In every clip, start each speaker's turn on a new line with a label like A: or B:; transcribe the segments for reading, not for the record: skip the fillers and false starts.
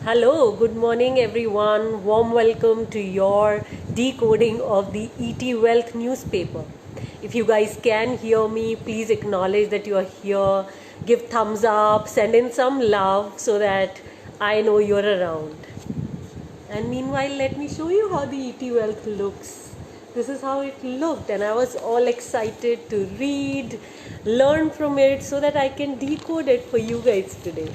A: Hello, good morning everyone. Warm welcome to your decoding of the ET Wealth newspaper. If you guys can hear me, please acknowledge that you are here. Give thumbs up, send in some love so that I know you're around. And meanwhile, let me show you how the ET Wealth looks. This is how it looked, and I was all excited to read, learn from it so that I can decode it for you guys today.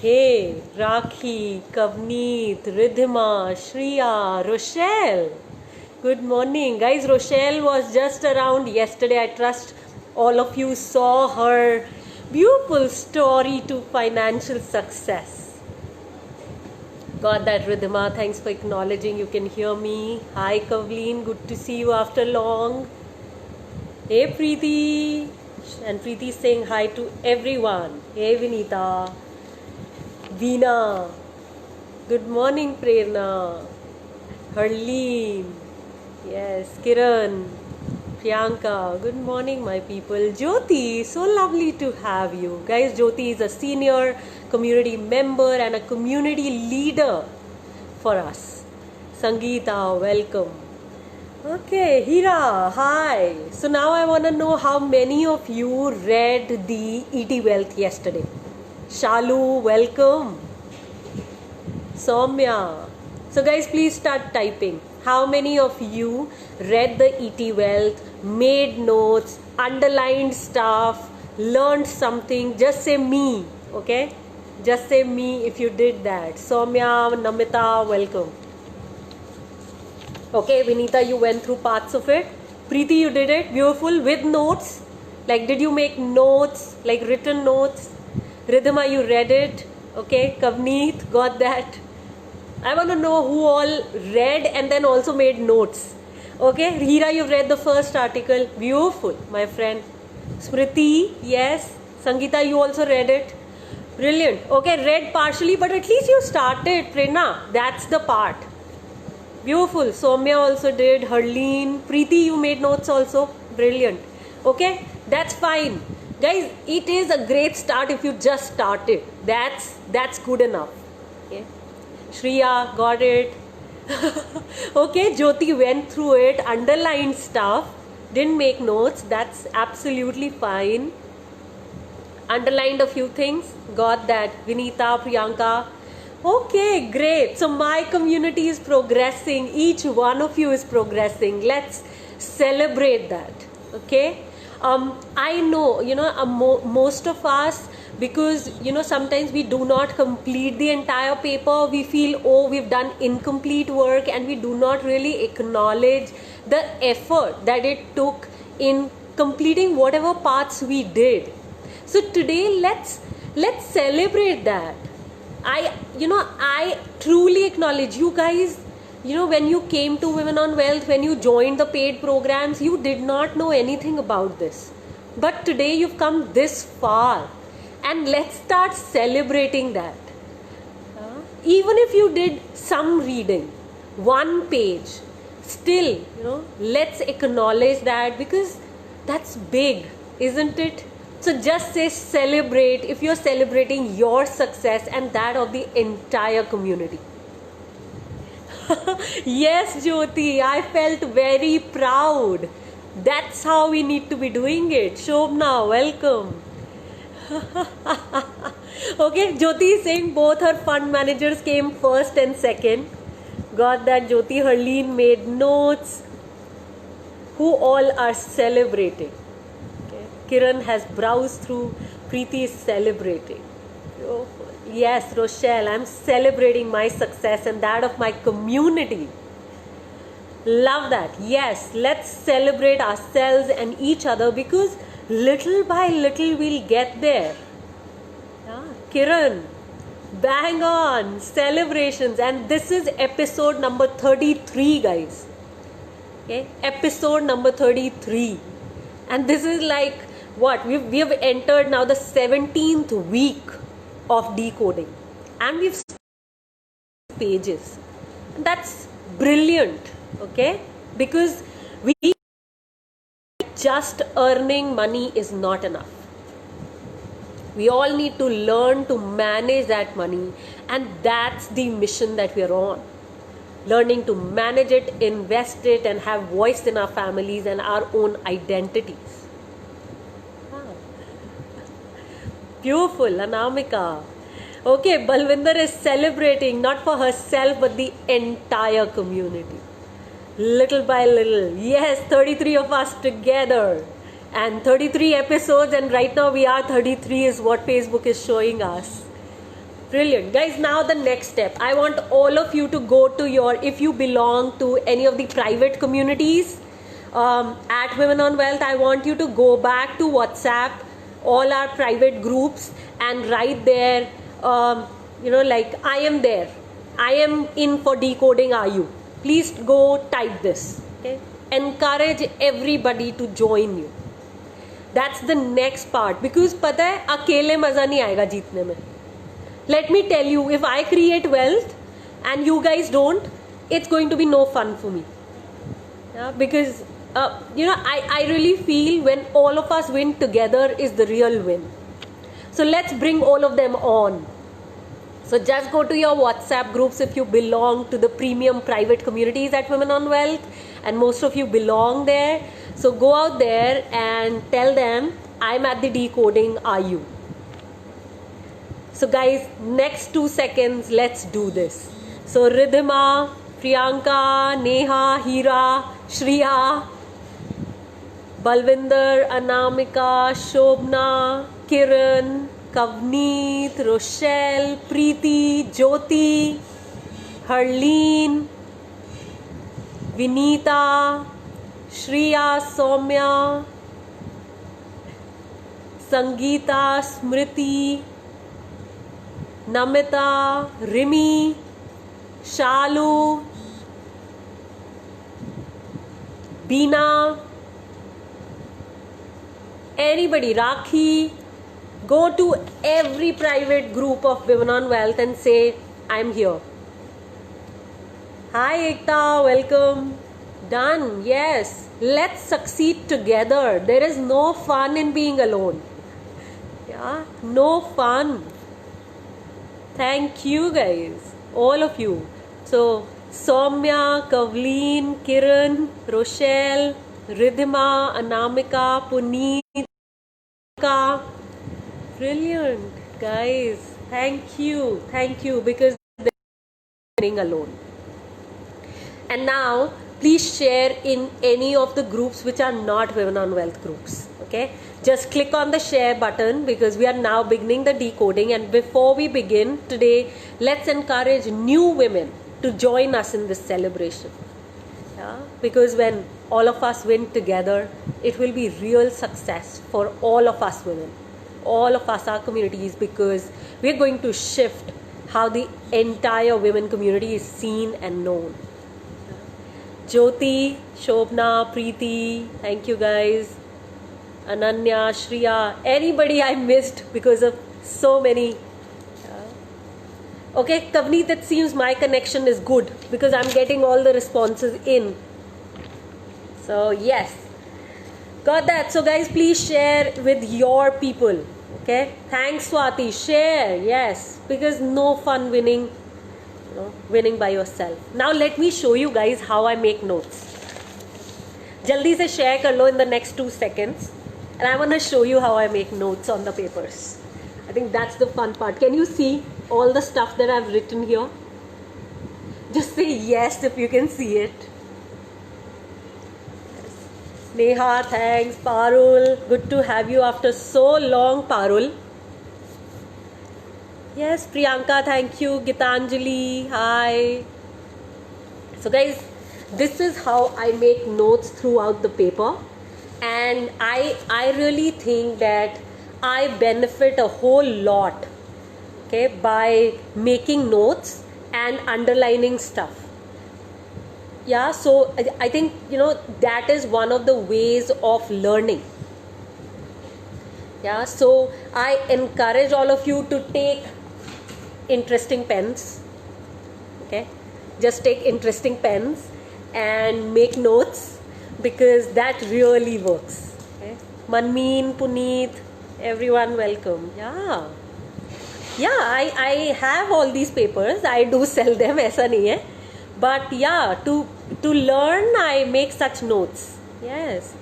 A: Hey, Rakhi, Kavneet, Ridhima, Shriya, Rochelle. Good morning. Guys, Rochelle was just around yesterday. I trust all of you saw her beautiful story to financial success. Got that, Ridhima. Thanks for acknowledging. You can hear me. Hi, Kavleen. Good to see you after long. Hey, Preeti. And Preeti saying hi to everyone. Hey, Vinita. Veena. Good morning, Prerna. Harleen. Yes, Kiran. Priyanka. Good morning, my people. Jyoti. So lovely to have you. Guys, Jyoti is a senior community member and a community leader for us. Sangeeta, welcome. Okay, Hira, hi. So now I want to know how many of you read the ET Wealth yesterday. Shalu, welcome. Soumya. So guys, please start typing. How many of you read the ET Wealth, made notes, underlined stuff, learned something? Just say me, okay? Just say me if you did that. Soumya, Namita, welcome. Okay, Vinita, you went through parts of it. Preeti, you did it. Beautiful. With notes. Like, did you make notes? Like, written notes? Ridhima, you read it. Okay, Kavneet, got that. I want to know who all read and then also made notes. Okay, Hira, you've read the first article. Beautiful, my friend. Smriti, yes. Sangeeta, you also read it. Brilliant. Okay, read partially, but at least you started, Prerna. That's the part. Beautiful. Soumya also did. Harleen. Preeti, you made notes also. Brilliant. Okay, that's fine. Guys, it is a great start if you just started. That's good enough. Okay. Shriya, got it. Okay, Jyoti went through it, underlined stuff, didn't make notes. That's absolutely fine. Underlined a few things, got that. Vinita, Priyanka. Okay, great. So my community is progressing. Each one of you is progressing. Let's celebrate that. Okay. I know, most of us, because, sometimes we do not complete the entire paper. We feel, oh, we've done incomplete work, and we do not really acknowledge the effort that it took in completing whatever parts we did. So today, let's celebrate that. I truly acknowledge you guys. When you came to Women on Wealth, when you joined the paid programs, you did not know anything about this. But today you've come this far, and let's start celebrating that. Even if you did some reading, one page, still, let's acknowledge that, because that's big, isn't it? So just say celebrate if you're celebrating your success and that of the entire community. Yes, Jyoti, I felt very proud. That's how we need to be doing it. Shobna, welcome. Okay, Jyoti is saying both her fund managers came first and second. Got that, Jyoti. Harleen made notes. Who all are celebrating? Okay. Kiran has browsed through. Preeti is celebrating. Yes, Rochelle, I'm celebrating my success and that of my community. Love that. Yes, let's celebrate ourselves and each other, because little by little we'll get there. Yeah. Kiran, bang on, celebrations. And this is episode number 33, guys. Okay, episode number 33. And this is like what? We have entered now the 17th week of decoding, and we've pages. That's brilliant, okay? Because we just earning money is not enough. We all need to learn to manage that money, and that's the mission that we are on. Learning to manage it, invest it, and have voice in our families and our own identities. Beautiful, Anamika. Okay, Balwinder is celebrating not for herself but the entire community. Little by little. Yes, 33 of us together. And 33 episodes, and right now we are 33 is what Facebook is showing us. Brilliant. Guys, now the next step. I want all of you to go to your, if you belong to any of the private communities at Women on Wealth, I want you to go back to WhatsApp, all our private groups, and write there, like, I am there. I am in for decoding, are you? Please go type this. Okay? Encourage everybody to join you. That's the next part. Because पता है अकेले मजा नहीं आएगा जीतने में. Let me tell you, if I create wealth and you guys don't, it's going to be no fun for me. Yeah, because I really feel when all of us win together is the real win. So let's bring all of them on. So just go to your WhatsApp groups if you belong to the premium private communities at Women on Wealth, and most of you belong there. So go out there and tell them, I'm at the decoding, are you? So guys, next 2 seconds, let's do this. So Ridhima, Priyanka, Neha, Hira, Shriya, Balwinder, Anamika, Shobna, Kiran, Kavneet, Rochelle, Preeti, Jyoti, Harleen, Vinita, Shriya, Soumya, Sangeeta, Smriti, Namita, Rimi, Shalu, Beena, anybody, Rakhi. Go to every private group of Women on Wealth and say, I'm here. Hi Ekta, welcome. Done, yes. Let's succeed together. There is no fun in being alone. Yeah, no fun. Thank you guys, all of you. So, Soumya, Kavleen, Kiran, Rochelle, Ridhima, Anamika, Puneet, brilliant guys. Thank you, because they're winning alone. And now, please share in any of the groups which are not Women on Wealth groups. Okay, just click on the share button because we are now beginning the decoding. And before we begin today, let's encourage new women to join us in this celebration. Yeah, because when all of us win together, it will be real success for all of us women, all of us, our communities, because we're going to shift how the entire women community is seen and known. Jyoti, Shobna, Preeti, thank you guys. Ananya, Shriya, anybody I missed because of so many. Okay, Kavneet, it seems my connection is good because I'm getting all the responses in. So yes, got that. So guys, please share with your people. Okay, thanks Swati, share, yes, because no fun winning by yourself. Now let me show you guys how I make notes. Jaldi se share kar lo in the next 2 seconds. And I want to show you how I make notes on the papers. I think that's the fun part. Can you see all the stuff that I've written here? Just say yes if you can see it. Neha, thanks. Parul, good to have you after so long, Parul. Yes, Priyanka, thank you. Gitanjali, hi. So guys, this is how I make notes throughout the paper. And I really think that I benefit a whole lot, okay, by making notes and underlining stuff. Yeah, so I think, that is one of the ways of learning. Yeah, so I encourage all of you to take interesting pens. Okay, just take interesting pens and make notes because that really works. Okay? Manmeen, Puneet, Everyone welcome. Yeah. Yeah, I have all these papers. I do sell them, ऐसा नहीं है. But yeah, to learn, I make such notes. Yes.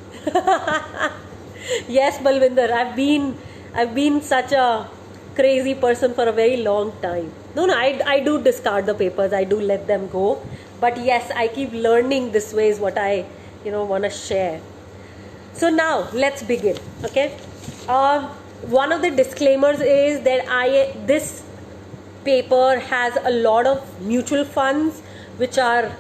A: Yes, Balvinder. I've been such a crazy person for a very long time. No, I do discard the papers. I do let them go. But yes, I keep learning. This way is what I want to share. So now let's begin. Okay. One of the disclaimers is that this paper has a lot of mutual funds which are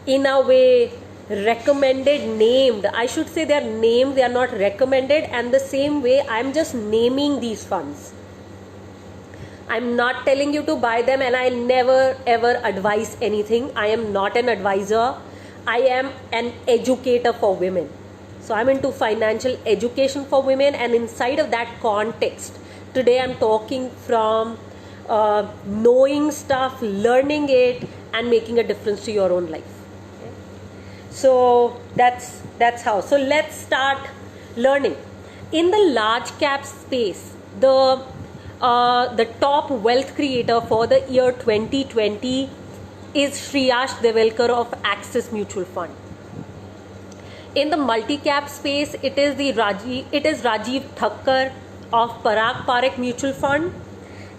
A: in a way recommended, named. I should say they are named, they are not recommended, and the same way I'm just naming these funds. I'm not telling you to buy them, and I never ever advise anything. I am not an advisor. I am an educator for women. So I'm into financial education for women, and inside of that context, today I'm talking from knowing stuff, learning it, and making a difference to your own life. Okay? So that's how. So let's start learning. In the large cap space, the top wealth creator for the year 2020 is Shreyash Develkar of Axis Mutual Fund. In the multi-cap space, it is Rajiv Thakkar of Parag Parekh Mutual Fund,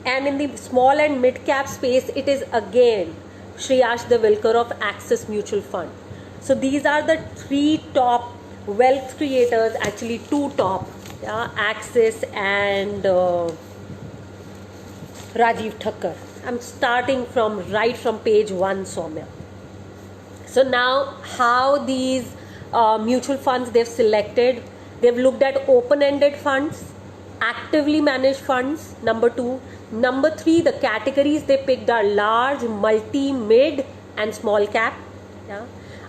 A: and in the small and mid-cap space, it is again Shreyash Develkar of Axis Mutual Fund. So these are the three top wealth creators, actually two top, Axis and Rajiv Thakkar. I'm starting right from page 1, Soumya. So now how these mutual funds they've selected. They've looked at open-ended funds, actively managed funds, number 2. Number 3, the categories they picked are large, multi, mid and small cap. Yeah.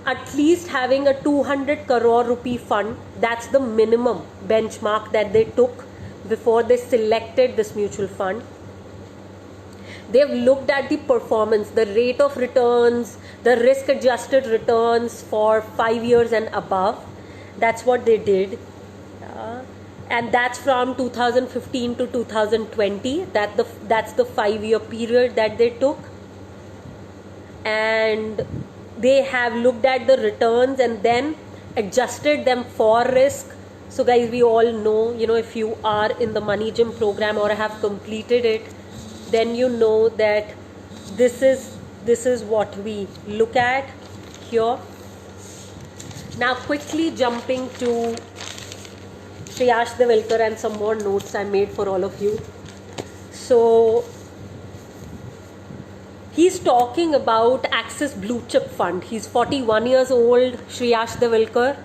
A: At least having a 200 crore rupee fund, that's the minimum benchmark that they took before they selected this mutual fund. They've looked at the performance, the rate of returns, the risk adjusted returns for 5 years and above. That's what they did. And that's from 2015 to 2020. That's the 5-year period that they took. And they have looked at the returns and then adjusted them for risk. So guys, we all know, if you are in the Money Gym program or have completed it, then you know that this is what we look at here. Now quickly jumping to Shreyash Develkar and some more notes I made for all of you. So he's talking about Axis Blue Chip Fund. He's 41 years old, Shreyash Develkar.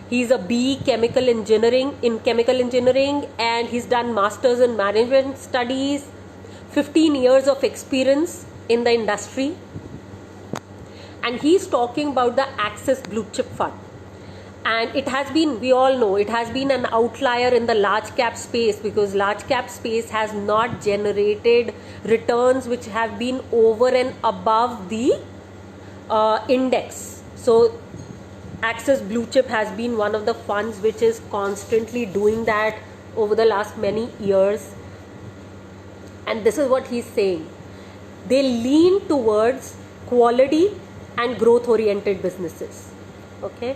A: He's a BE in chemical engineering, and he's done masters in management studies, 15 years of experience in the industry. And he's talking about the Axis Blue Chip Fund. And it has been, we all know, it has been an outlier in the large cap space, because large cap space has not generated returns which have been over and above the index. So Axis Blue Chip has been one of the funds which is constantly doing that over the last many years. And this is what he's saying. They lean towards quality and growth oriented businesses. Okay.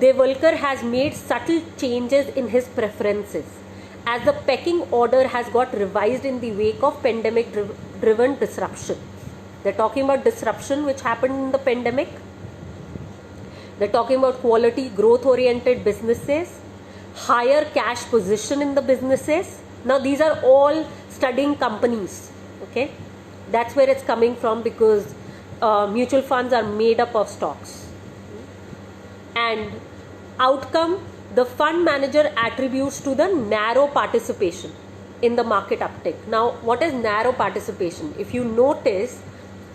A: Develkar has made subtle changes in his preferences as the pecking order has got revised in the wake of pandemic driven disruption. They're talking about disruption which happened in the pandemic. They're talking about quality, growth oriented businesses, higher cash position in the businesses. Now these are all studying companies. Okay, that's where it's coming from, because mutual funds are made up of stocks. And outcome, the fund manager attributes to the narrow participation in the market uptick. Now, what is narrow participation? If you notice,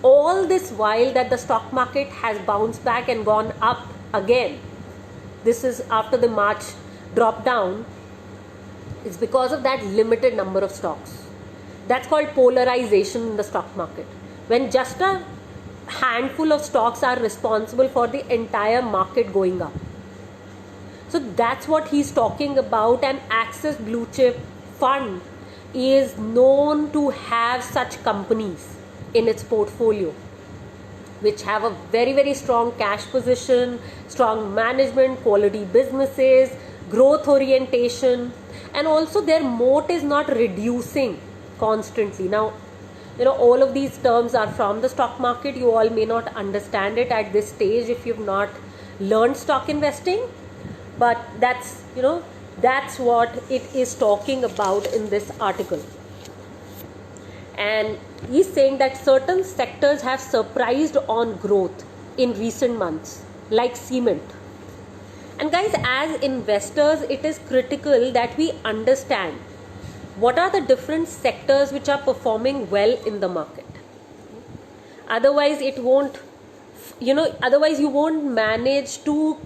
A: all this while that the stock market has bounced back and gone up again, this is after the March drop down, it's because of that limited number of stocks. That's called polarization in the stock market. When just a handful of stocks are responsible for the entire market going up. So that's what he's talking about. And Axis Blue Chip Fund is known to have such companies in its portfolio, which have a very, very strong cash position, strong management, quality businesses, growth orientation, and also their moat is not reducing constantly. Now, all of these terms are from the stock market. You all may not understand it at this stage if you've not learned stock investing, but that's what it is talking about in this article. And he's saying that certain sectors have surprised on growth in recent months, like cement. And guys, as investors, it is critical that we understand what are the different sectors which are performing well in the market. Otherwise it won't, otherwise you won't manage to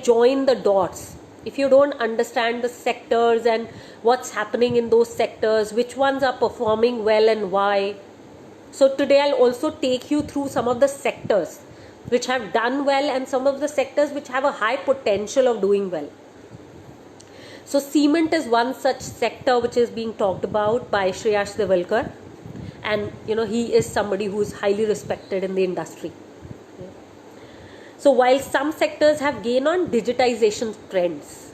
A: join the dots if you don't understand the sectors and what's happening in those sectors, which ones are performing well and why. So today I'll also take you through some of the sectors which have done well and some of the sectors which have a high potential of doing well. So cement is one such sector which is being talked about by Shreyash Devalkar, and he is somebody who is highly respected in the industry. So while some sectors have gained on digitization trends,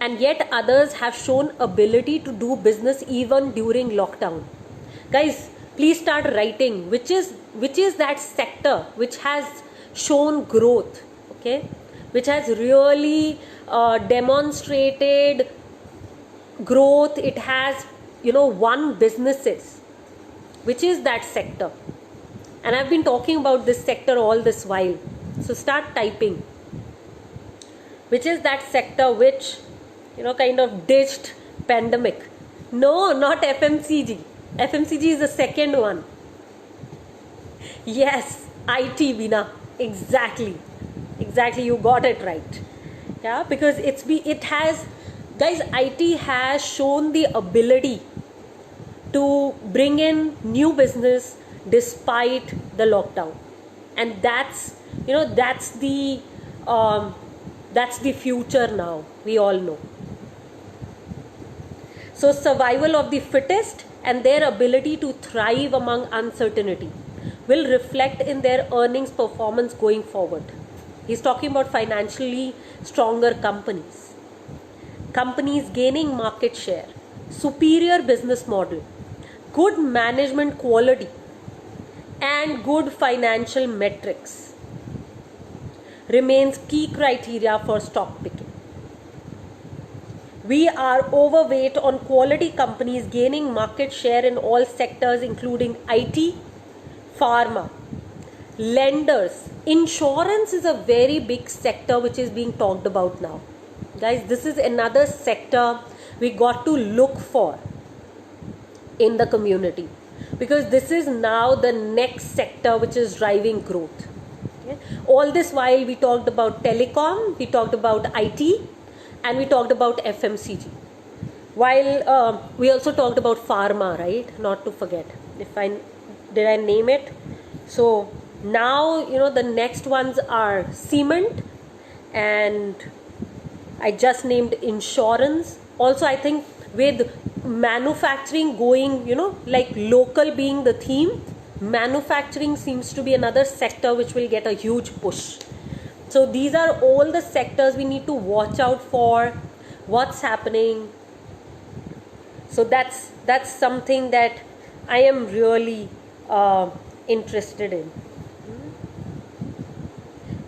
A: and yet others have shown ability to do business even during lockdown. Guys, please start writing which is that sector which has shown growth, okay, which has really demonstrated growth. It has won businesses. Which is that sector? And I've been talking about this sector all this while. So start typing. Which is that sector which kind of ditched pandemic? No, not FMCG. FMCG is the second one. Yes, IT, Veena. Exactly, you got it right. Yeah, because it has, guys, IT has shown the ability to bring in new business despite the lockdown, and that's the future now, we all know. So survival of the fittest and their ability to thrive among uncertainty will reflect in their earnings performance going forward. He's talking about financially stronger companies. Companies gaining market share, superior business model, good management quality, and good financial metrics remains key criteria for stock picking. We are overweight on quality companies gaining market share in all sectors including IT, pharma, lenders. Insurance is a very big sector which is being talked about now. Guys, this is another sector we got to look for in the community, because this is now the next sector which is driving growth. Okay? All this while we talked about telecom, we talked about IT, and we talked about FMCG. While we also talked about pharma, right? Not to forget. Did I name it? So now the next ones are cement, and I just named insurance. Also, I think with manufacturing going, local being the theme, manufacturing seems to be another sector which will get a huge push. So these are all the sectors we need to watch out for, what's happening. So that's something that I am really interested in.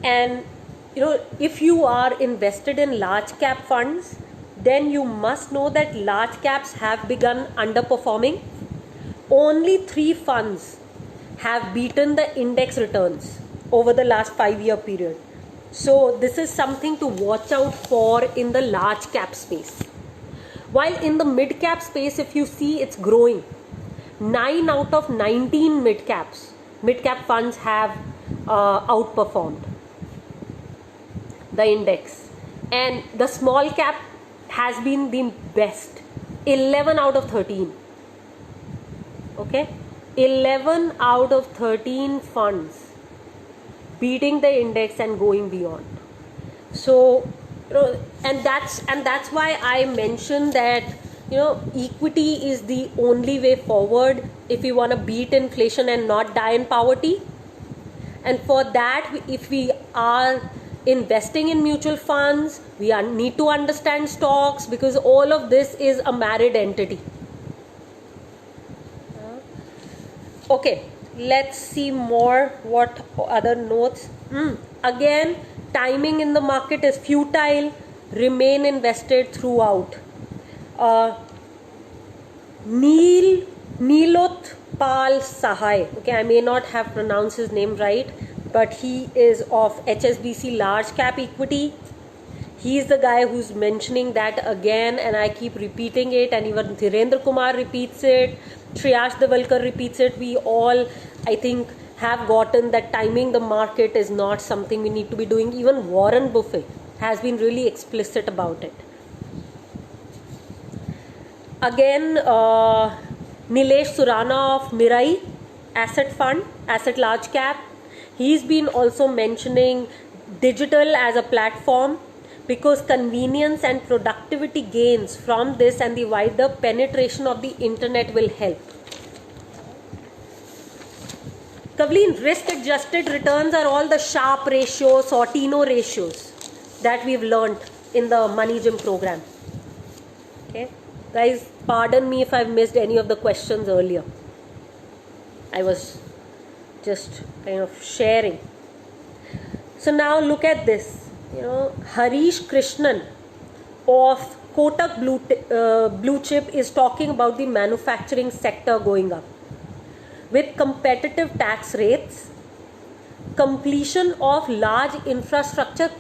A: And if you are invested in large cap funds, then you must know that large caps have begun underperforming. Only 3 funds have beaten the index returns over the last 5-year period. So this is something to watch out for in the large cap space. While in the mid cap space, if you see, it's growing. 9 out of 19 mid cap funds have outperformed the index, and the small cap has been the best. 11 out of 13. Okay, 11 out of 13 funds beating the index and going beyond. So, and that's why I mentioned that, equity is the only way forward if we want to beat inflation and not die in poverty. And for that, if we are investing in mutual funds, we need to understand stocks, because all of this is a married entity. Okay, let's see more. What other notes? Again, timing in the market is futile. Remain invested throughout. Niloth Pal Sahai. Okay, I may not have pronounced his name right, but he is of HSBC Large Cap Equity. He is the guy who's mentioning that again, and I keep repeating it, and even Dhirendra Kumar repeats it, Shreyash Davalkar repeats it. We all, I think, have gotten that timing the market is not something we need to be doing. Even Warren Buffett has been really explicit about it. Again, Nilesh Surana of Mirai Asset Fund, Asset Large Cap, he's been also mentioning digital as a platform, because convenience and productivity gains from this and the wider penetration of the internet will help. Kavleen, risk adjusted returns are all the Sharpe ratios, Sortino ratios that we've learned in the Money Gym program. Okay, guys, pardon me if I've missed any of the questions earlier. I was just kind of sharing. So now look at this. Harish Krishnan of Kotak Blue Chip is talking about the manufacturing sector going up. With competitive tax rates, completion of large infrastructure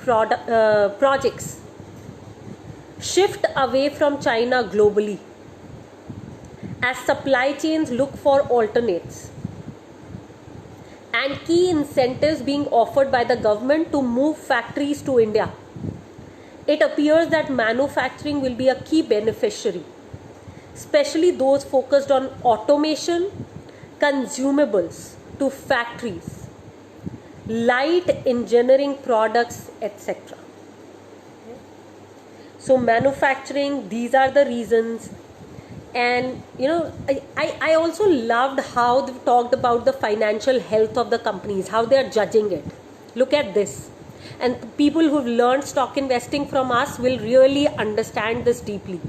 A: projects, shift away from China globally, as supply chains look for alternates, and key incentives being offered by the government to move factories to India, it appears that manufacturing will be a key beneficiary, especially those focused on automation, consumables to factories, light engineering products, etc. So manufacturing, these are the reasons. And I also loved how they talked about the financial health of the companies, how they are judging it. Look at this. And people who've learned stock investing from us will really understand this deeply.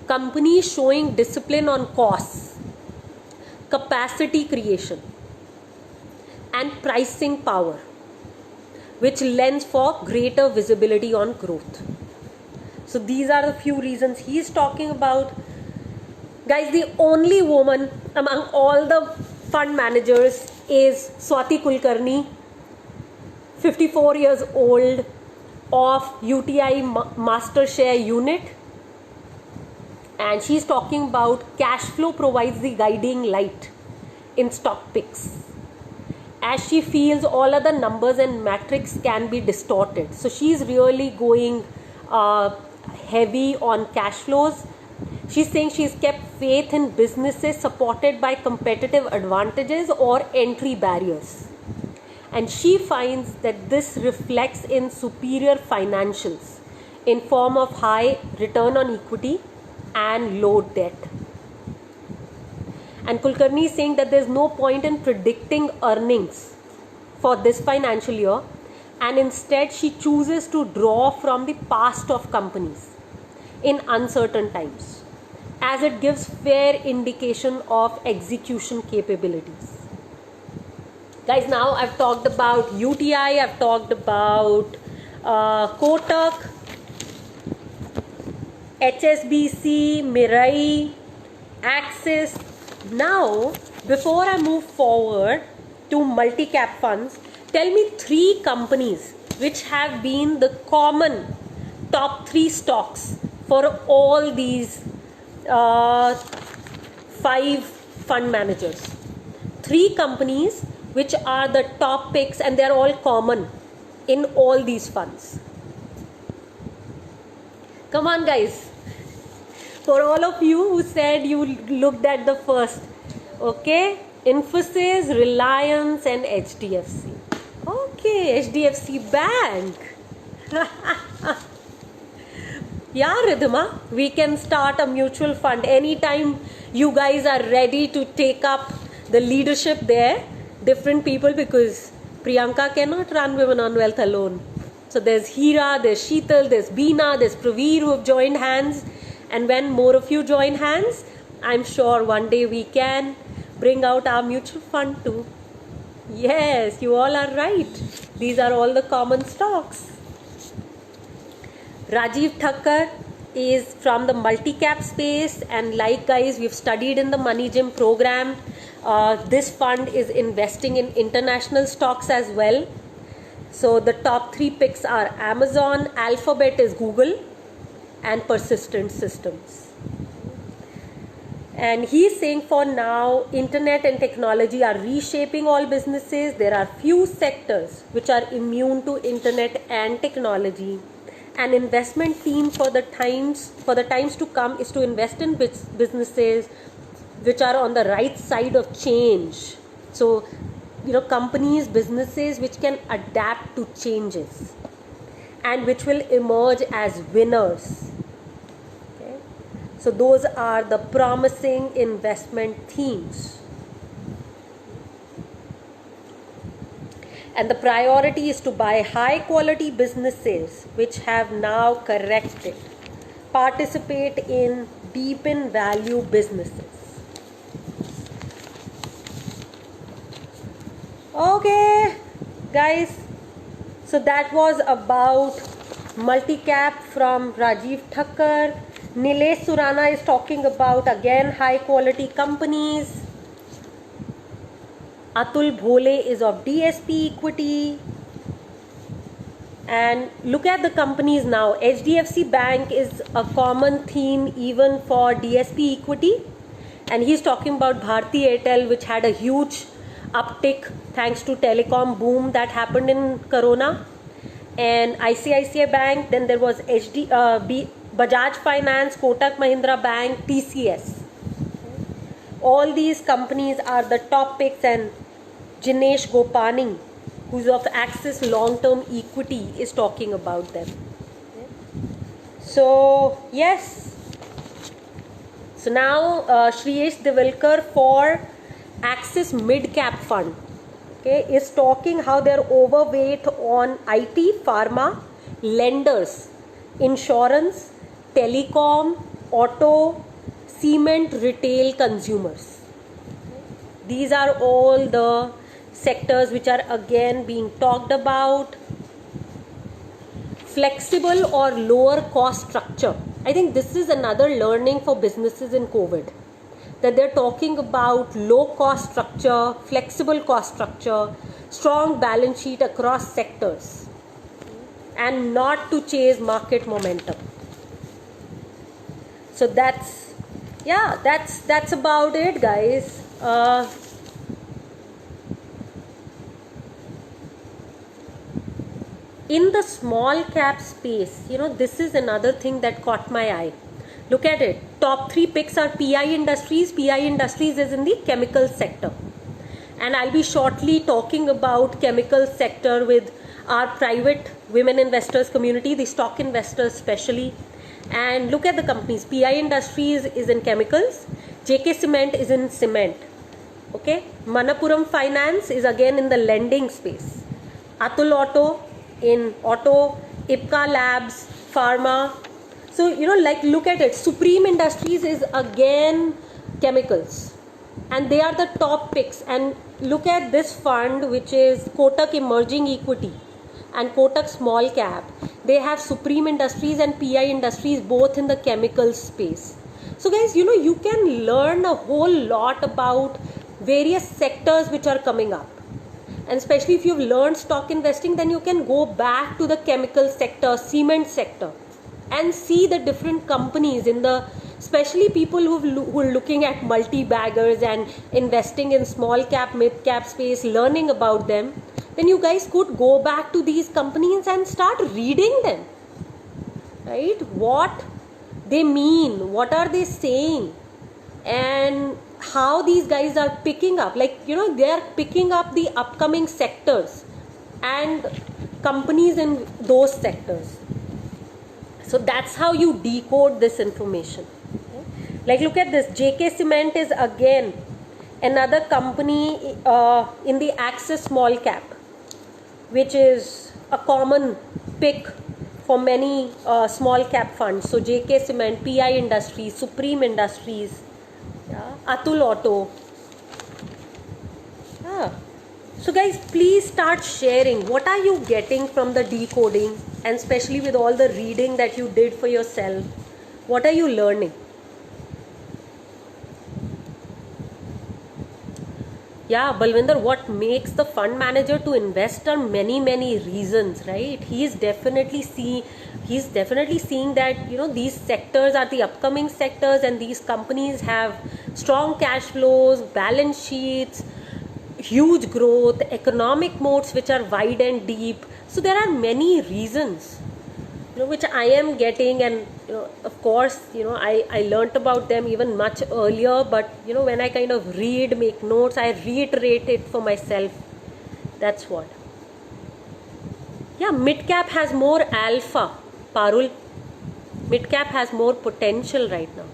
A: Companies showing discipline on costs, capacity creation, and pricing power, which lends for greater visibility on growth. So these are the few reasons he's talking about. Guys, the only woman among all the fund managers is Swati Kulkarni, 54 years old, of UTI Master Share Unit. And she's talking about cash flow provides the guiding light in stock picks, as she feels all other numbers and metrics can be distorted. So she's really going heavy on cash flows. She's saying she's kept faith in businesses supported by competitive advantages or entry barriers. And she finds that this reflects in superior financials in form of high return on equity and low debt. And Kulkarni is saying that there's no point in predicting earnings for this financial year, and instead she chooses to draw from the past of companies in uncertain times, as it gives fair indication of execution capabilities. Guys, now I've talked about UTI, I've talked about Kotak, HSBC, Mirai, Axis. Now, before I move forward to multi-cap funds, tell me 3 companies which have been the common top 3 stocks for all these 5 fund managers. 3 companies which are the top picks, and they are all common in all these funds. Come on, guys. For all of you who said you looked at the first, okay, Infosys, Reliance, and HDFC. Okay. Okay, HDFC Bank. Yeah, Ridhima, we can start a mutual fund anytime you guys are ready to take up the leadership there. Different people, because Priyanka cannot run Women on Wealth alone. So there's Hira, there's Sheetal, there's Beena, there's Praveer who have joined hands. And when more of you join hands, I'm sure one day we can bring out our mutual fund too. Yes, you all are right. These are all the common stocks. Rajiv Thakkar is from the multi-cap space, and like guys, we've studied in the Money Gym program. This fund is investing in international stocks as well. So the top 3 picks are Amazon, Alphabet is Google, and Persistent Systems. And he's saying for now, internet and technology are reshaping all businesses. There are few sectors which are immune to internet and technology. An investment theme for the times to come is to invest in businesses which are on the right side of change. So, companies, businesses which can adapt to changes and which will emerge as winners. Okay? So those are the promising investment themes. And the priority is to buy high quality businesses which have now corrected. Participate in deep in value businesses. Okay, guys. So that was about multi-cap from Rajiv Thakkar. Nilesh Surana is talking about again high quality companies. Atul Bhole is of DSP Equity. And look at the companies now. HDFC Bank is a common theme even for DSP Equity. And he's talking about Bharti Airtel, which had a huge uptick thanks to telecom boom that happened in Corona. And ICICI Bank, then there was Bajaj Finance, Kotak Mahindra Bank, TCS. All these companies are the top picks, and Jinesh Gopani, who's of Axis Long-Term Equity, is talking about them. So, yes. So now Shriyesh Divalkar for Axis Mid Cap Fund, is talking how they're overweight on IT, pharma, lenders, insurance, telecom, auto, cement, retail, consumers. These are all the sectors which are again being talked about. Flexible or lower cost structure. I think this is another learning for businesses in COVID, that they're talking about low cost structure, flexible cost structure, strong balance sheet across sectors, and not to chase market momentum. So that's about it, guys. In the small cap space, this is another thing that caught my eye. Look at it. Top 3 picks are PI Industries. PI Industries is in the chemical sector. And I'll be shortly talking about chemical sector with our private women investors community, the stock investors especially. And look at the companies. PI Industries is in chemicals. JK Cement is in cement. Okay. Manappuram Finance is again in the lending space. Atul Auto in auto. Ipca Labs, pharma. So, look at it. Supreme Industries is again chemicals. And they are the top picks. And look at this fund, which is Kotak Emerging Equity and Kotak Small Cap. They have Supreme Industries and PI Industries both in the chemical space. So guys, you can learn a whole lot about various sectors which are coming up. And especially if you've learned stock investing, then you can go back to the chemical sector, cement sector, and see the different companies in the, especially people who are looking at multi-baggers and investing in small cap, mid cap space, learning about them. Then you guys could go back to these companies and start reading them, right? What they mean, what are they saying, and how these guys are picking up. They are picking up the upcoming sectors and companies in those sectors. So that's how you decode this information. Like look at this, JK Cement is again another company in the Axis small cap, which is a common pick for many small cap funds. So JK Cement, PI Industries, Supreme Industries, yeah, Atul Auto. Yeah. So guys, please start sharing. What are you getting from the decoding, and especially with all the reading that you did for yourself? What are you learning? Yeah, Balwinder, what makes the fund manager to invest are many reasons, right? He's definitely seeing that, you know, these sectors are the upcoming sectors, and these companies have strong cash flows, balance sheets, huge growth, economic moats which are wide and deep. So there are many reasons, you know, which I am getting, and you know, of course, you know, I learnt about them even much earlier, but you know, when I kind of read, make notes, I reiterate it for myself. That's what. Yeah, mid cap has more alpha, Parul. Mid cap has more potential right now.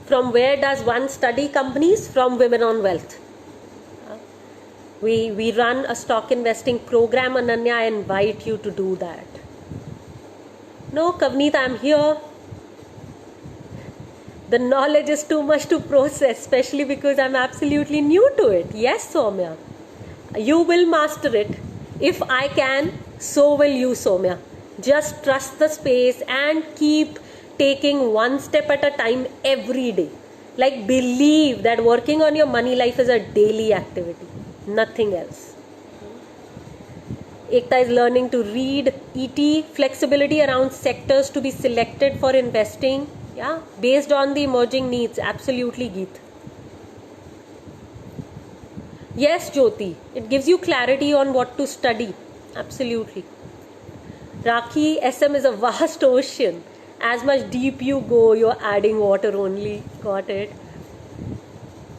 A: From where does one study companies? From Women on Wealth. We run a stock investing program, Ananya. I invite you to do that. No, Kavneet, I'm here. The knowledge is too much to process, especially because I'm absolutely new to it. Yes, Soumya. You will master it. If I can, so will you, Soumya. Just trust the space and keep taking one step at a time every day. Like, believe that working on your money life is a daily activity, nothing else. Ekta is learning to read ET, flexibility around sectors to be selected for investing, yeah, based on the emerging needs. Absolutely, Geet. Yes, Jyoti, it gives you clarity on what to study. Absolutely. Rakhi, SM is a vast ocean. As much deep you go, you're adding water only. Got it.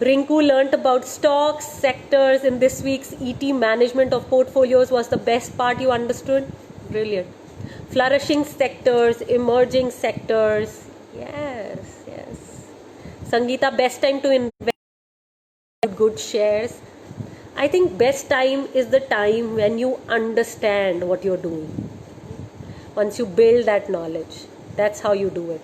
A: Rinku learnt about stocks, sectors in this week's ET. Management of portfolios was the best part you understood. Brilliant. Flourishing sectors, emerging sectors. Yes, yes. Sangeeta, best time to invest good shares. I think best time is the time when you understand what you're doing. Once you build that knowledge, that's how you do it.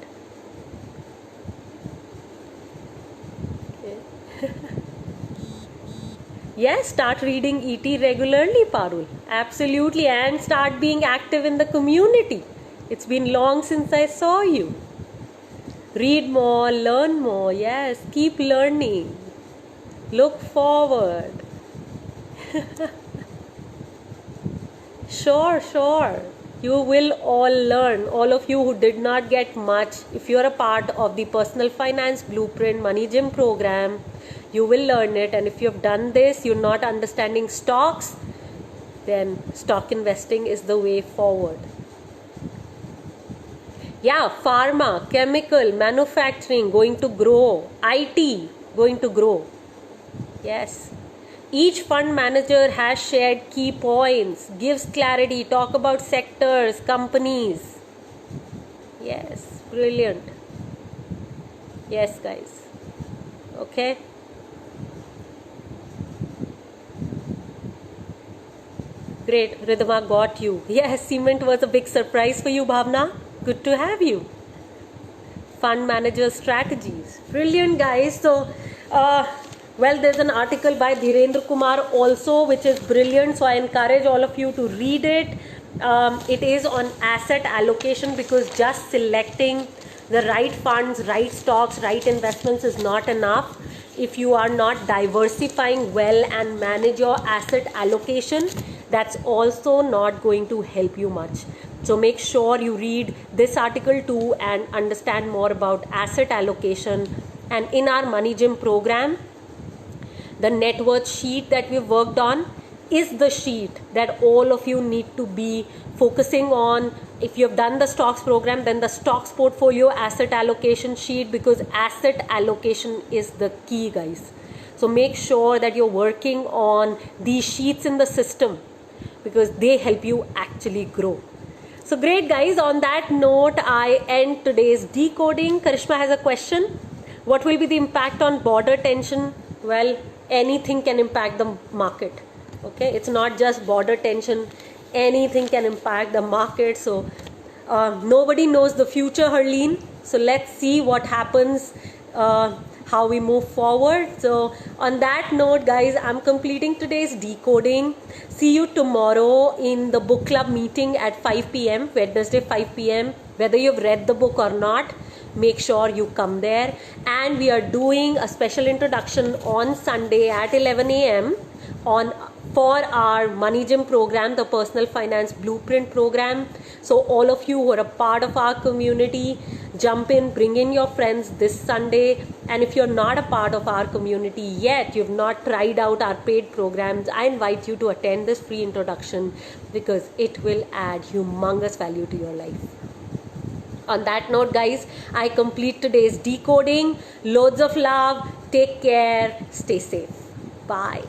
A: Yes, start reading ET regularly, Parul. Absolutely, and start being active in the community. It's been long since I saw you. Read more, learn more. Yes, keep learning. Look forward. Sure. You will all learn. All of you who did not get much, if you're a part of the Personal Finance Blueprint Money Gym program, you will learn it. And if you have done this, you're not understanding stocks, then stock investing is the way forward. Yeah, pharma, chemical, manufacturing going to grow, IT going to grow. Yes. Each fund manager has shared key points, gives clarity, talk about sectors, companies. Yes, brilliant. Yes, guys. Okay. Great, Ridhima got you. Yes, cement was a big surprise for you, Bhavna. Good to have you. Fund manager strategies. Brilliant, guys. So, well, there's an article by Dhirendra Kumar also, which is brilliant. So I encourage all of you to read it. It is on asset allocation, because just selecting the right funds, right stocks, right investments is not enough. If you are not diversifying well and manage your asset allocation, that's also not going to help you much. So make sure you read this article too and understand more about asset allocation. And in our Money Gym program, the net worth sheet that we've worked on is the sheet that all of you need to be focusing on. If you've done the stocks program, then the stocks portfolio asset allocation sheet, because asset allocation is the key, guys. So make sure that you're working on these sheets in the system, because they help you actually grow. So great, guys. On that note, I end today's decoding. Karishma has a question. What will be the impact on border tension? Well, anything can impact the market. Okay, it's not just border tension. Anything can impact the market. So nobody knows the future, Harleen. So let's see what happens, how we move forward. So on that note, guys, I'm completing today's decoding. See you tomorrow in the book club meeting at 5 p.m. Wednesday 5 p.m. Whether you've read the book or not, make sure you come there. And we are doing a special introduction on Sunday at 11 a.m. for our Money Gym program, the Personal Finance Blueprint program. So all of you who are a part of our community, jump in, bring in your friends this Sunday. And if you're not a part of our community yet, you've not tried out our paid programs, I invite you to attend this free introduction, because it will add humongous value to your life. On that note, guys, I complete today's decoding. Loads of love. Take care. Stay safe. Bye.